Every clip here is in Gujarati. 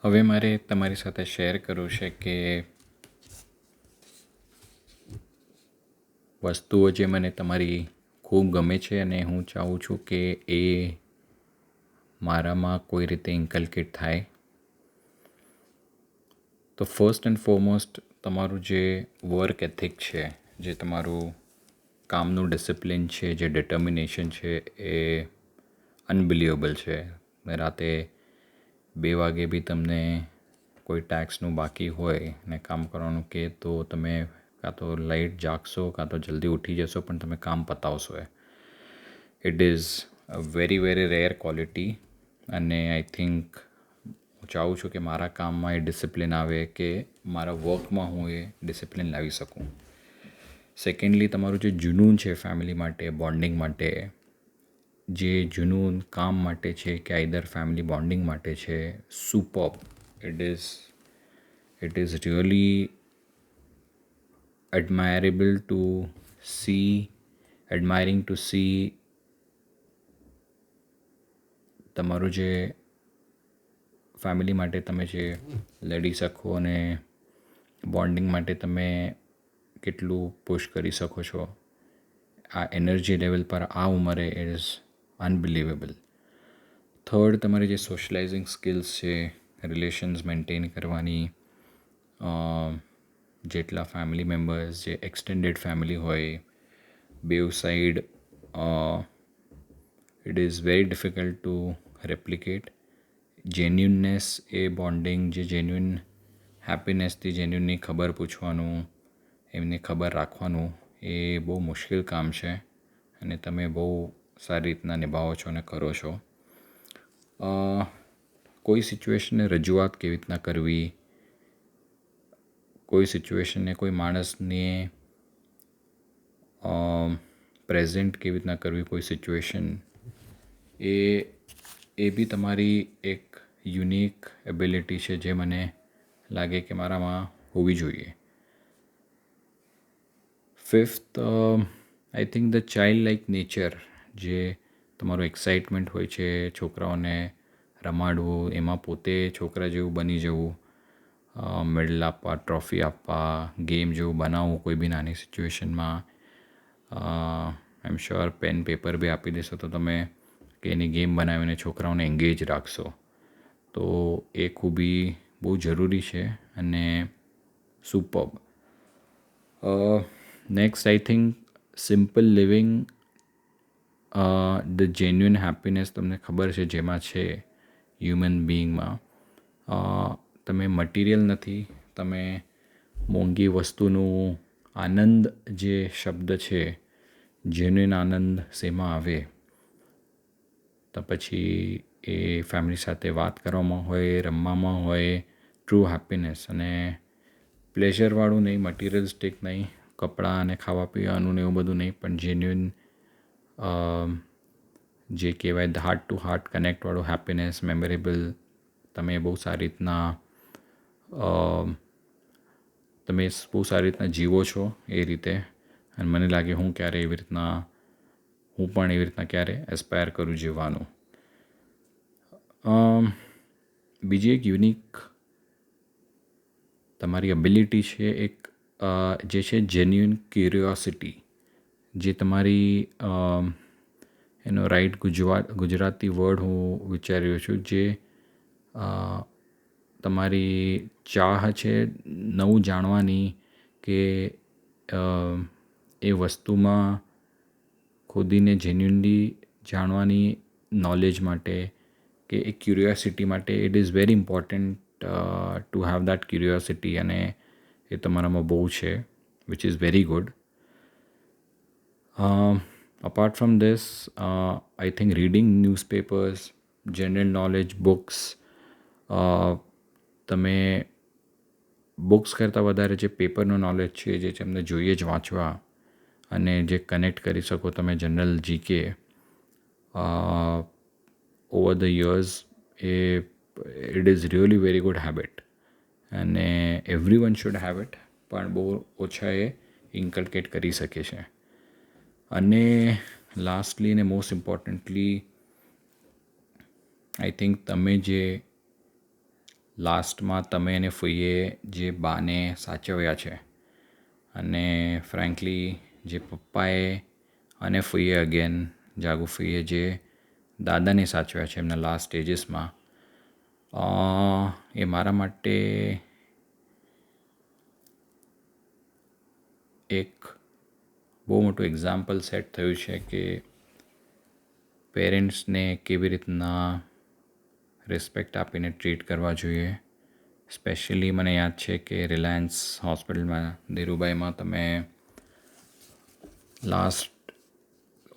હવે મારે તમારી સાથે શેર કરવું છે કે વસ્તુઓ જે મને તમારી ખૂબ ગમે છે અને હું ચાહું છું કે એ મારામાં કોઈ રીતે ઇન્કલ્કેટ થાય. તો ફર્સ્ટ એન્ડ ફોરમોસ્ટ તમારું જે વર્ક એથિક છે, જે તમારું કામનું ડિસિપ્લિન છે, જે ડિટર્મિનેશન છે એ અનબિલિવેબલ છે. રાતે 2 વાગે બી તમને કોઈ ટેક્સનું બાકી હોય ને કામ કરવાનું કે તો તમે કાં તો લાઇટ જાગશો કાં તો જલ્દી ઉઠી જશો, પણ તમે કામ પતાવશો. It is a very very rare quality અને આઈ થિંક હું ચાહું છું કે મારા કામમાં એ ડિસિપ્લિન આવે, કે મારા વર્કમાં હું એ ડિસિપ્લિન લાવી શકું. સેકન્ડલી, તમારું જે જુનૂન છે ફેમિલી માટે, બોન્ડિંગ માટે, જે જુનૂન કામ માટે છે કે આઈધર ફેમિલી બોન્ડિંગ માટે છે, superb. It is really admirable to admiring to see તમારું જે ફેમિલી માટે તમે જે લડી શકો અને બોન્ડિંગ માટે તમે કેટલું પુશ કરી શકો છો, આ એનર્જી લેવલ પર આ ઉંમરે ઇટ ઇઝ અનબિલિવેબલ. થર્ડ, તમારી જે સોશિયલાઇઝિંગ સ્કિલ્સ છે, રિલેશન્સ મેન્ટેન કરવાની, જેટલા ફેમિલી મેમ્બર્સ, જે એક્સટેન્ડેડ ફેમિલી હોય, બેવ સાઈડ it is very difficult to replicate. Genuineness એ બોન્ડિંગ, જે જેન્યુન હેપીનેસથી જેન્યુનની ખબર પૂછવાનું, એમની ખબર રાખવાનું, એ બહુ મુશ્કેલ કામ છે અને તમે બહુ સારી રીતના નિભાવો છો અને કરો છો. કોઈ સિચ્યુએશનને રજૂઆત કેવી રીતના કરવી, કોઈ સિચ્યુએશનને કોઈ માણસને પ્રેઝન્ટ કેવી રીતના કરવી, કોઈ સિચ્યુએશન, એ બી તમારી એક યુનિક એબિલિટી છે જે મને લાગે કે મારામાં હોવી જોઈએ. Fifth, I think the child like nature, જે તમારો એક્સાઇટમેન્ટ હોય છે છોકરાઓને રમાડવું, એમાં પોતે છોકરા જેવું બની જવું, મેડલ આપવા, ટ્રોફી આપવા, ગેમ જેવું બનાવવું કોઈ બી નાની સિચ્યુએશનમાં. આઈ એમ શ્યોર પેન પેપર બી આપી દેશો તો તમે કે એની ગેમ બનાવીને છોકરાઓને એંગેજ રાખશો, તો એ ખૂબી બહુ જરૂરી છે અને superb. Next, I think simple living, the genuine happiness તમને ખબર છે જેમાં છે હ્યુમન બિઈંગમાં. તમે મટીરિયલ નથી, તમે મોંઘી વસ્તુનું આનંદ, જે શબ્દ છે, જેન્યુઅન આનંદ શેમાં આવે, તો પછી એ ફેમિલી સાથે વાત કરવામાં હોય, રમવામાં હોય, ટ્રુ હેપીનેસ. અને પ્લેઝરવાળું નહીં, મટીરિયલિસ્ટિક નહીં, કપડાં અને ખાવા પીવાનું ને એવું બધું નહીં, પણ જેન્યુઅન જે કહેવાય ધ હાર્ટ ટુ હાર્ટ કનેક્ટવાળું હેપીનેસ, મેમોરેબલ, તમે બહુ સારી રીતના જીવો છો એ રીતે. અને મને લાગે હું પણ એવી રીતના ક્યારે એસ્પાયર કરું જીવવાનું. બીજી એક યુનિક તમારી એબિલિટી છે, એક જે છે જેન્યુઅન ક્યુરિયોસિટી, જે તમારી એનો રાઈટ ગુજરાતી વર્ડ હું વિચારી રહ્યો છું, જે તમારી ચાહ છે નવું જાણવાની, કે એ વસ્તુમાં ખોદીને જેન્યુઅનલી જાણવાની, નોલેજ માટે, કે એ ક્યુરિયોસિટી માટે. It is very important to have that curiosity, અને એ તમારામાં બહુ છે, which is very good. Apart from this, I think reading newspapers, general knowledge books, તમે બુક્સ કરતાં વધારે જે પેપરનું નોલેજ છે, જે તમને જોઈએ જ વાંચવા, અને જે કનેક્ટ કરી શકો તમે general GK over the years, it is really very good habit અને every one should have it, પણ બહુ ઓછા એ ઇન્કલ્કેટ કરી શકે છે. અને લાસ્ટલી ને મોસ્ટ ઇમ્પોર્ટન્ટલી, આઈ થિંક તમે જે લાસ્ટમાં તમે અને ફઈએ જે બાને સાચવ્યા છે, અને ફ્રેન્કલી જે પપ્પાએ અને ફઈએ અગેન જાગુ ફઈએ જે દાદાને સાચવ્યા છે એમના લાસ્ટ સ્ટેજીસમાં, એ મારા માટે એક બહુ મોટું એક્ઝામ્પલ સેટ થયું છે કે પેરેન્ટ્સને કેવી રીતના રિસ્પેક્ટ આપીને ટ્રીટ કરવા જોઈએ. સ્પેશિયલી મને યાદ છે કે રિલાયન્સ હોસ્પિટલમાં ધીરુભાઈમાં તમે લાસ્ટ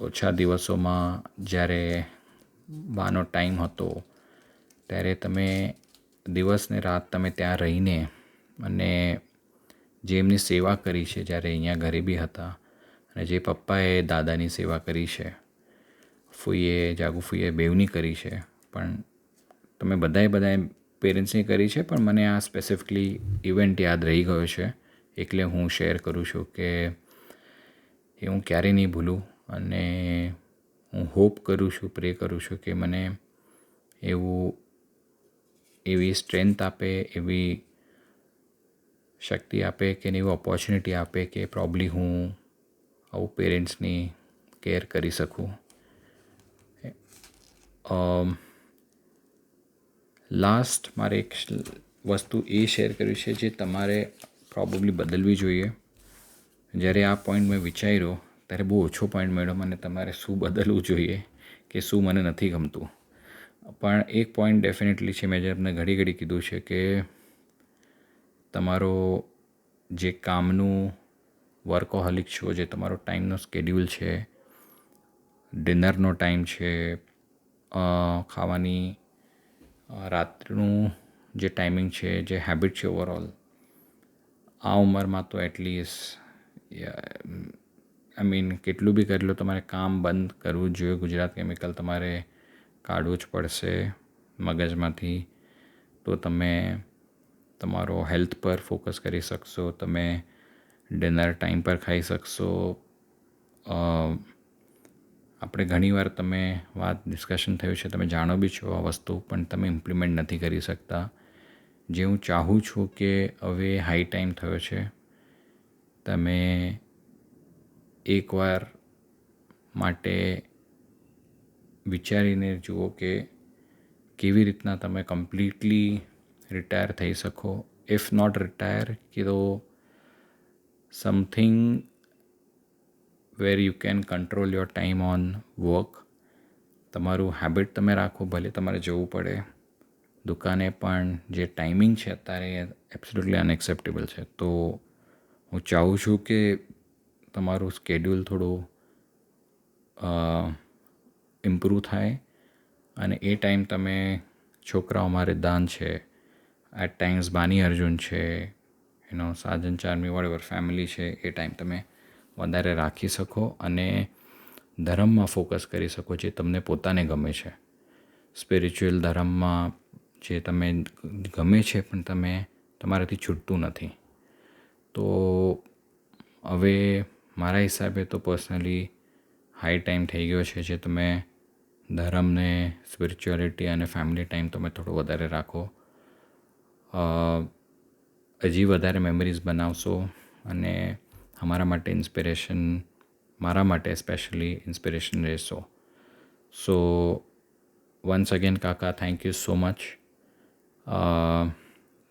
ઓછા દિવસોમાં જ્યારે બાનો ટાઈમ હતો ત્યારે તમે દિવસ ને રાત તમે ત્યાં રહીને અને જે એમની સેવા કરી છે જ્યારે અહીંયા ઘરે બી હતા, અને જે પપ્પાએ દાદાની સેવા કરી છે, ફૂઈએ જાગુ ફૂઈએ બેવની કરી છે, પણ તમે બધાએ પેરેન્ટ્સની કરી છે, પણ મને આ સ્પેસિફિકલી ઇવેન્ટ યાદ રહી ગયો છે, એટલે હું શેર કરું છું કે એ હું ક્યારેય નહીં ભૂલું. અને હું હોપ કરું છું, પ્રે કરું છું કે મને એવી સ્ટ્રેન્થ આપે, એવી શક્તિ આપે કે એવી ઓપોર્ચ્યુનિટી આપે કે પ્રોબ્લી હું આવું પેરેન્ટ્સની કેર કરી શકું. લાસ્ટ મારે એક વસ્તુ એ શેર કર્યું છે જે તમારે પ્રોબેબલી બદલવી જોઈએ. જ્યારે આ પોઈન્ટ મેં વિચાર્યો ત્યારે બહુ ઓછો પોઈન્ટ મળ્યો મને તમારે શું બદલવું જોઈએ કે શું મને નથી ગમતું. પણ એક પોઈન્ટ ડેફિનેટલી છે, મેં જે તમને ઘડી કીધું છે કે તમારો જે કામનું વર્કોહોલિક છો, જે તમારો ટાઈમનો સ્કેડ્યુલ છે, ડિનરનો ટાઈમ છે, ખાવાની રાત્રિનું જે ટાઈમિંગ છે, જે હેબિટ છે ઓવરઓલ, આ ઉંમરમાં તો એટલીસ્ટ કેટલું બી કરી લો તમારે કામ બંધ કરવું જ જોઈએ. ગુજરાત કેમિકલ તમારે કાઢવું જ પડશે મગજમાંથી, તો તમે તમારો હેલ્થ પર ફોકસ કરી શકશો, તમે ડિનર ટાઈમ પર ખાઈ શકશો. આપણે ઘણીવાર તમે ડિસ્કશન થયું છે, તમે જાણો બી છો આ વસ્તુ, પણ તમે ઇમ્પ્લિમેન્ટ નથી કરી શકતા. જે હું ચાહું છું કે હવે હાઈ ટાઈમ થયો છે, તમે એકવાર માટે વિચારીને જુઓ કે કેવી રીતના તમે કમ્પ્લીટલી રિટાયર થઈ શકો. ઇફ નોટ રિટાયર કે તો something where you can control your time on work. તમારું હેબિટ તમે રાખો, ભલે તમારે જવું પડે દુકાને, પણ જે ટાઈમિંગ છે અત્યારે એ એબ્સોલ્યુટલી અનએક્સેપ્ટેબલ છે. તો હું ચાહું છું કે તમારું સ્કેડ્યુલ થોડું ઇમ્પ્રૂવ થાય, અને એ ટાઈમ તમે છોકરાઓ મારે દાન છે, એટ ટાઈમ્સ બાની અર્જુન છે, સાજન ચારમી વોટેવર ફેમિલી છે, એ ટાઈમ તમે વધારે રાખી શકો અને ધર્મમાં ફોકસ કરી શકો જે તમને પોતાને ગમે છે. સ્પિરિચ્યુઅલ ધર્મમાં જે તમે ગમે છે પણ તમારાથી છૂટતું નથી. તો હવે મારા હિસાબે તો પર્સનલી હાઈ ટાઈમ થઈ ગયો છે જે તમે ધર્મને, સ્પિરિચ્યુઆલિટી અને ફેમિલી ટાઈમ તમે થોડો વધારે રાખો. હજી વધારે મેમરીઝ બનાવશો અને અમારા માટે ઇન્સ્પિરેશન, મારા માટે સ્પેશિયલી ઇન્સ્પિરેશન રહેશો. સો વન્સ અગેન કાકા, થેન્ક યુ સો મચ.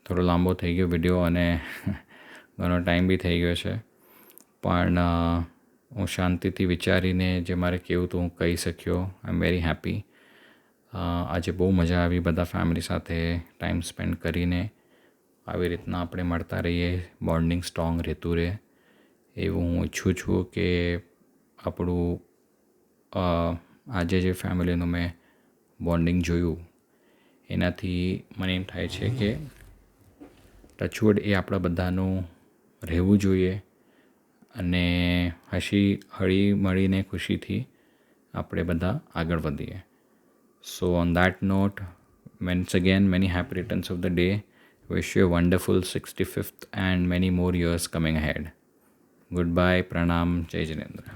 થોડો લાંબો થઈ ગયો વિડીયો અને ઘણો ટાઈમ બી થઈ ગયો છે, પણ હું શાંતિથી વિચારીને જે મારે કહેવું તો હું કહી શક્યો. આઈ એમ વેરી હેપી. આજે બહુ મજા આવી બધા ફેમિલી સાથે ટાઈમ સ્પેન્ડ કરીને. આવી રીતના આપણે મળતા રહીએ, બોન્ડિંગ સ્ટ્રોંગ રહેતું રહે એવું હું ઈચ્છું છું કે આપણું આજે જે ફેમિલીનું મેં બોન્ડિંગ જોયું એનાથી મને એમ થાય છે કે ટચવુડ એ આપણા બધાનું રહેવું જોઈએ, અને હળી મળીને ખુશીથી આપણે બધા આગળ વધીએ. So on that note, once again many happy returns of the day. Wish you a wonderful 65th and many more years coming ahead. Goodbye, Pranam, Jai Jinendra.